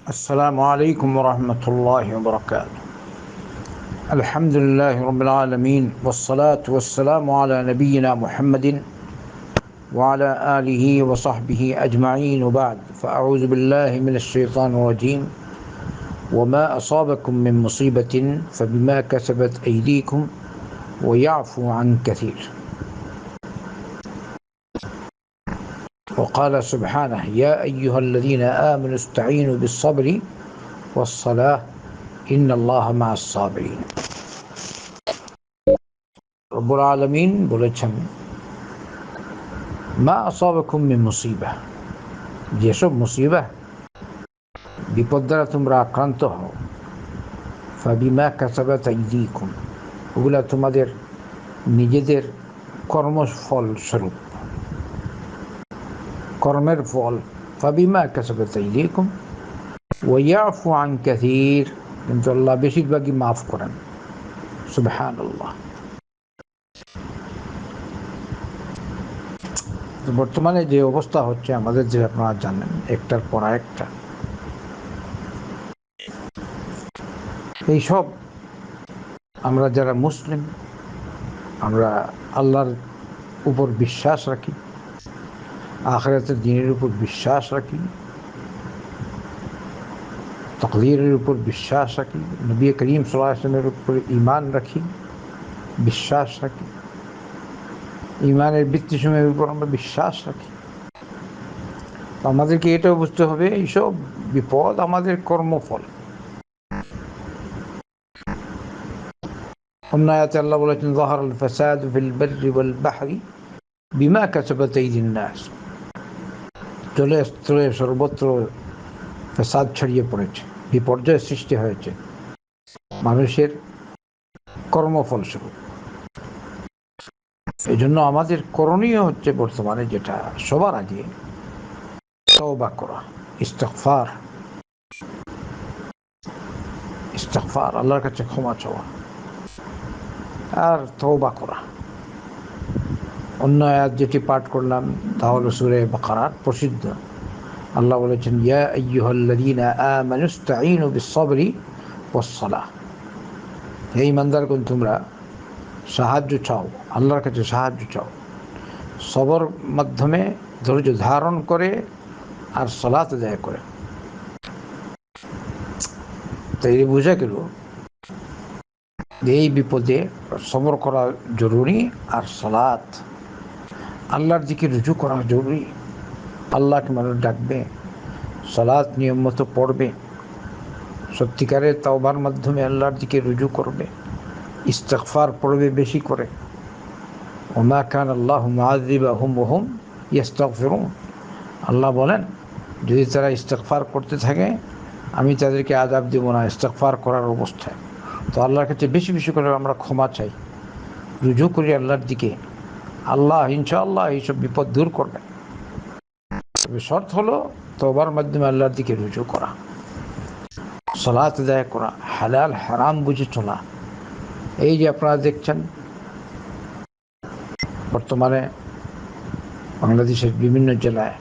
السلام عليكم ورحمة الله وبركاته. الحمد لله رب العالمين والصلاة والسلام على نبينا محمد وعلى آله وصحبه أجمعين وبعد فأعوذ بالله من الشيطان الرجيم وما أصابكم من مصيبة فبما كسبت أيديكم ويعفو عن كثير. وقال سبحانه يا أيها الذين آمنوا استعينوا بالصبر والصلاة إن الله مع الصابرين. রব্বুল আলামিন বলেছেন মা আসাবাকুম মিন মুসিবা, যেসব মুসিবা বিপদ দ্বারা তোমরা আক্রান্ত হও, ফাবিমা কাসাবাত আইদিকুম, ওগুলা তোমাদের নিজেদের কর্মফল স্বরূপ, কর্মের ফল। ফাবিমা কাসাবাত আইদিকুম ওয়া ইয়াফু আন কাসীর, কিন্তু আল্লাহ বেশিরভাগই মাফ করেন। সুবহানাল্লাহ। বর্তমানে যে অবস্থা হচ্ছে আমাদের, যে আপনারা জানেন, একটার পর একটা, এইসব আমরা যারা মুসলিম, আমরা আল্লাহর উপর বিশ্বাস রাখি, আখিরাতের দিনের উপর বিশ্বাস রাখি, তাকদীরের উপর বিশ্বাস রাখি, নবী করিম সাল্লাল্লাহু আলাইহি ওয়াসাল্লামের উপর ঈমান রাখি, বিশ্বাস রাখি, ঈমানের ভিত্তিসমূহের উপর আমরা বিশ্বাস রাখি। আমাদেরকে এটাও বুঝতে হবে এইসব বিপদ আমাদের কর্মফল। অন্য আয়াতে আল্লাহ বলেছেন যাহারাল ফাসাদু ফিল বাররি ওয়াল বাহরি বিমা কাসাবাত আইদিন নাস, জলে স্থলে সর্বত্র ফাসাদ ছড়িয়ে পড়েছে, বিপর্যয় সৃষ্টি হয়েছে মানুষের কর্মফল স্বরূপ। এই জন্য আমাদের করণীয় হচ্ছে বর্তমানে যেটা, সবার আগে তওবা করা, ইস্তিগফার, আল্লাহর কাছে ক্ষমা চাওয়া আর তওবা করা। অন্য আয়াত যেটি পাঠ করলাম তা হলো সূরা বাকারার প্রসিদ্ধ। আল্লাহ বলেছেন ইয়া আইয়ুহাল্লাযীনা আমানু ইসতাঈনু বিস-সাবরি ওয়াস-সালাহ, হে ঈমানদারগণ তোমরা সাহায্য চাও, আল্লাহর কাছে সাহায্য চাও, সবর মাধ্যমে ধৈর্য ধারণ করে আর সালাত আদায় করে। তাই বোঝা গেল এই বিপদে সবর করা জরুরি আর সালাত, আল্লাহর দিকে রুজু করা জরুরি। আল্লাহকে মানুষ ডাকবে, সালাত নিয়ম মতো পড়বে, সত্যিকারের তাওবার মাধ্যমে আল্লাহর দিকে রুজু করবে, ইস্তিগফার পড়বে বেশি করে। ওমা কানা আল্লাহু মুআযিবাহুম ওয়া হুম ইস্তাগফিরুন, আল্লাহ বলেন যদি তারা ইস্তিগফার করতে থাকে আমি তাদেরকে আযাব দেব না ইস্তিগফার করার অবস্থায়। তো আল্লাহর কাছে বেশি বেশি করে আমরা ক্ষমা চাই, রুজু করি আল্লাহর দিকে, আল্লাহ ইনশাআল্লাহ এইসব বিপদ দূর করবেন। তবে শর্ত হলো তওবার মাধ্যমে আল্লাহর দিকে রুজু করা, সালাত আদায় করা, হালাল হারাম বুঝে চলা। এই যে আপনারা দেখছেন বর্তমানে বাংলাদেশের বিভিন্ন জেলায়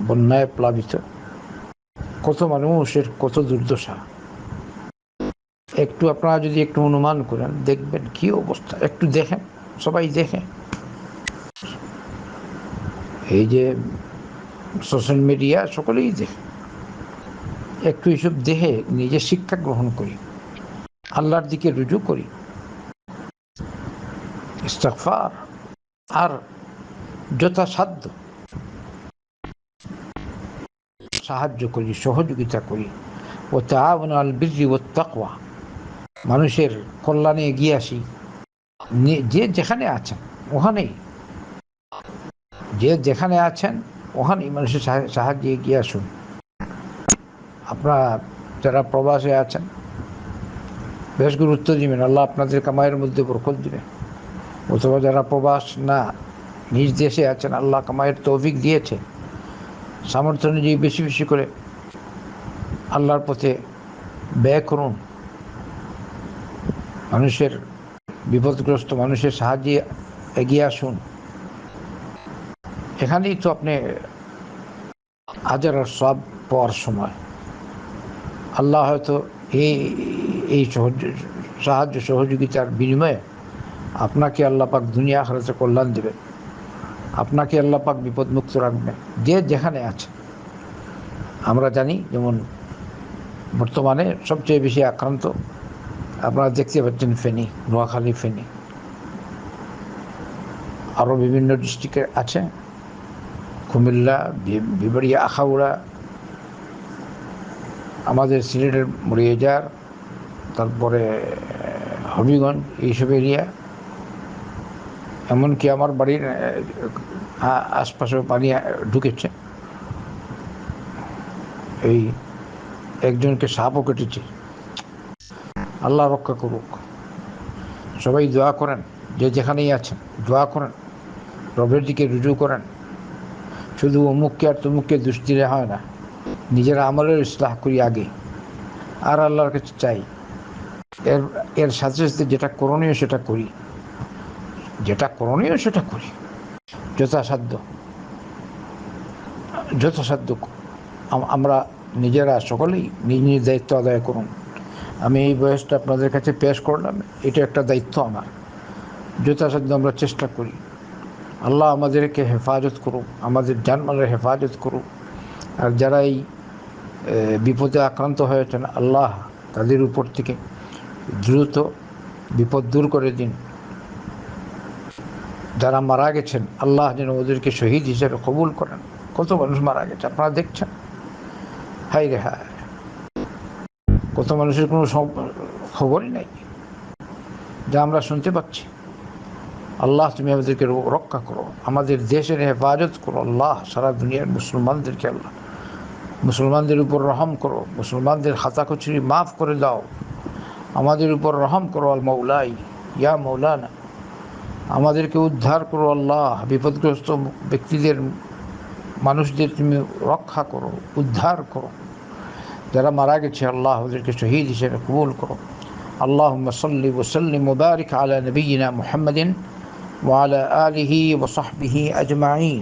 বন্যায় প্লাবিত, কত মানুষের কত দুর্দশা। একটু আপনারা যদি একটু অনুমান করেন দেখবেন কি অবস্থা, একটু দেখেন, সবাই দেখেন। এই যে সোশ্যাল মিডিয়া সকলেই দেখে, একটু এইসব দেখে নিজে শিক্ষা গ্রহণ করি, আল্লাহর দিকে রুজু করি, ইস্তিগফার আর যথাসাধ্য সাহায্য করি, সহযোগিতা করি। ও তাআওয়ানু আলাল বিররি ওয়াত তাকওয়া, মানুষের কল্যাণে এগিয়ে আসি। যে যেখানে আছেন ওখানেই, যে যেখানে আছেন ওখানেই মানুষের সাহায্যে এগিয়ে আসুন। আপনারা যারা প্রবাসে আছেন বেশ গুরুত্ব দিবেন, আল্লাহ আপনাদের কামাইয়ের মধ্যে বরকত দিবেন। অথবা যারা প্রবাস না, নিজ দেশে আছেন, আল্লাহ কামাইয়ের তৌফিক দিয়েছে, সামর্থ্য অনুযায়ী বেশি বেশি করে আল্লাহর পথে ব্যয় করুন। মানুষের বিপদগ্রস্ত মানুষের সাহায্যে এগিয়ে আসুন। এখানেই তো আপনি আজর আর সব পাওয়ার সময়। আল্লাহ হয়তো এই সাহায্য সহযোগিতার বিনিময়ে আপনাকে আল্লাহ পাক দুনিয়া আখিরাতে কল্যাণ দেবেন, আপনাকে আল্লাহ পাক বিপদমুক্ত রাখবেন যে যেখানে আছে। আমরা জানি যেমন বর্তমানে সবচেয়ে বেশি আক্রান্ত আপনারা দেখতে পাচ্ছেন ফেনী, নোয়াখালী, ফেনী, আরও বিভিন্ন ডিস্ট্রিক্টে আছে, কুমিল্লা, বিবাড়িয়া, আখাউড়া, আমাদের সিলেটের মরিয়াজার, তারপরে হবিগঞ্জ, এইসব এরিয়া, এমনকি আমার বাড়ির আশপাশেও পানি ঢুকেছে। এই একজনকে সাপও কেটেছে, আল্লাহ রক্ষা করুক। সবাই দোয়া করেন, যে যেখানেই আছেন দোয়া করেন, রবের দিকে রুজু করেন। শুধু অমুককে আর তমুককে দোষ দিলে হয় না, নিজের আমলের ইসলাহ করি আগে, আর আল্লাহর কাছে চাই। এর সাথে সাথে যেটা করণীয় সেটা করি, যেটা করণীয় সেটা করি যথাসাধ্য। আমরা নিজেরা সকলেই নিজ নিজ দায়িত্ব আদায় করুন। আমি এই বয়সটা আপনাদের কাছে পেশ করলাম, এটা একটা দায়িত্ব আমার। যথাসাধ্য আমরা চেষ্টা করি। আল্লাহ আমাদেরকে হেফাজত করুক, আমাদের জানমালের হেফাজত করুক। আর যারা এই বিপদে আক্রান্ত হয়েছেন, আল্লাহ তাদের উপর থেকে দ্রুত বিপদ দূর করে দিন। যারা মারা গেছেন, আল্লাহ যেন ওদেরকে শহীদ হিসেবে কবুল করেন। কত মানুষ মারা গেছে আপনারা দেখছেন, হায় রে হায়, কত মানুষের কোনো খবরই নাই যা আমরা শুনতে পাচ্ছি। আল্লাহ তুমি আমাদেরকে রক্ষা করো, আমাদের দেশের হেফাজত করো। আল্লাহ সারা দুনিয়ার মুসলমানদেরকে, আল্লাহ মুসলমানদের উপর রহম করো, মুসলমানদের খাতাখুচুরি মাফ করে দাও, আমাদের উপর রহম করো। আল মৌলাই ইয়া মৌলানা, আমাদেরকে উদ্ধার করো। আল্লাহ বিপদগ্রস্ত ব্যক্তিদের, মানুষদের তুমি রক্ষা করো, উদ্ধার করো। যারা মারা গেছে, আল্লাহ ওদেরকে শহীদ হিসেবে কবুল করো। আল্লাহুম্মা সাল্লি ওয়া সাল্লিম ওয়া বারিক আলা নবিয়িনা মুহাম্মাদিন ওয়া আলা আলিহি ওয়া সাহবিহি আজমাইন।